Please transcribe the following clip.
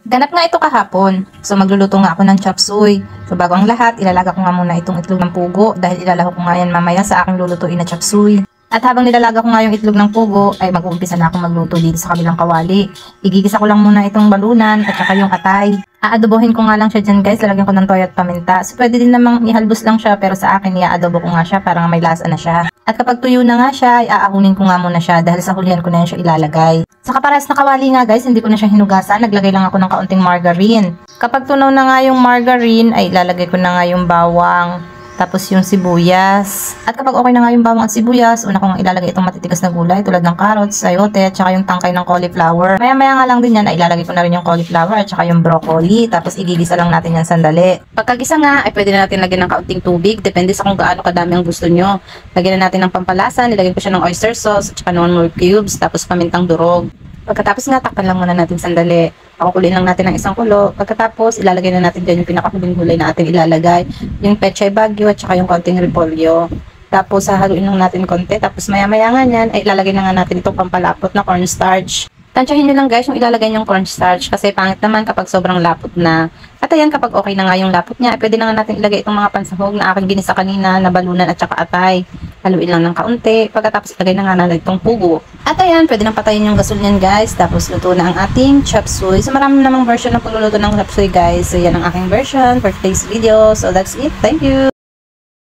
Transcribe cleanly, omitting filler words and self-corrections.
Ganap nga ito kahapon. So magluluto nga ako ng chop suey. So bago ang lahat, ilalaga ko nga muna itong itlog ng pugo dahil ilalahok ko nga yan mamaya sa aking lulutuin na chop suey. At habang nilalaga ko nga yung itlog ng pugo, ay mag-uumpisa na akong magluto dito sa kabilang kawali. Igigisa ko lang muna itong balunan at saka yung atay. Aadobohin ko nga lang siya dyan guys, lalagyan ko ng toyo at paminta. So pwede din namang ihalbos lang siya, pero sa akin iaadobo ko nga siya para may lasa na siya. At kapag tuyo na nga siya, ay aahunin ko nga muna siya dahil sa hulihan ko na yan siya ilalagay. Sa kaparehas na kawali nga guys, hindi ko na siya hinugasan, naglagay lang ako ng kaunting margarine. Kapag tunaw na nga yung margarine, ay ilalagay ko na nga yung bawang, tapos yung sibuyas. At kapag okay na nga yung bawang at sibuyas, una ko nga ilalagay itong matitigas na gulay tulad ng carrots, sayote, at saka yung tangkay ng cauliflower. Maya-maya nga lang din yan, ay ilalagay ko na rin yung cauliflower at saka yung broccoli. Tapos igigisa lang natin yan sandali. Pagkagisa nga, ay pwede na natin lagyan ng kaunting tubig. Depende sa kung gaano kadami ang gusto nyo. Lagyan na natin ng pampalasa, nilagyan ko siya ng oyster sauce, at saka ng more cubes, tapos pamintang durog. Pagkatapos nga, takpan lang muna natin sandali. Pakukuloyin lang natin ng isang kulo. Pagkatapos, ilalagay na natin dyan yung pinakahuling gulay na ating ilalagay. Yung pechay bagyo at saka yung konting repolyo. Tapos, hahaluin lang natin konti. Tapos, maya-maya nga yan, ay ilalagay na nga natin itong pampalapot na cornstarch. Tansyahin nyo lang guys yung ilalagay yung cornstarch kasi pangit naman kapag sobrang lapot na. At ayan, kapag okay na nga yung lapot niya, pwede na nga natin ilagay itong mga pansahog na aking ginisa kanina na balunan at saka atay. Haluin lang ng kaunti. Pagkatapos ilagay na nga natin itong pugo. At ayan, pwede nang patayin yung gasol niyan guys. Tapos luto na ang ating chop suey. So marami namang version ng pagluluto ng chop suey guys. So yan ang aking version for today's video. So that's it. Thank you!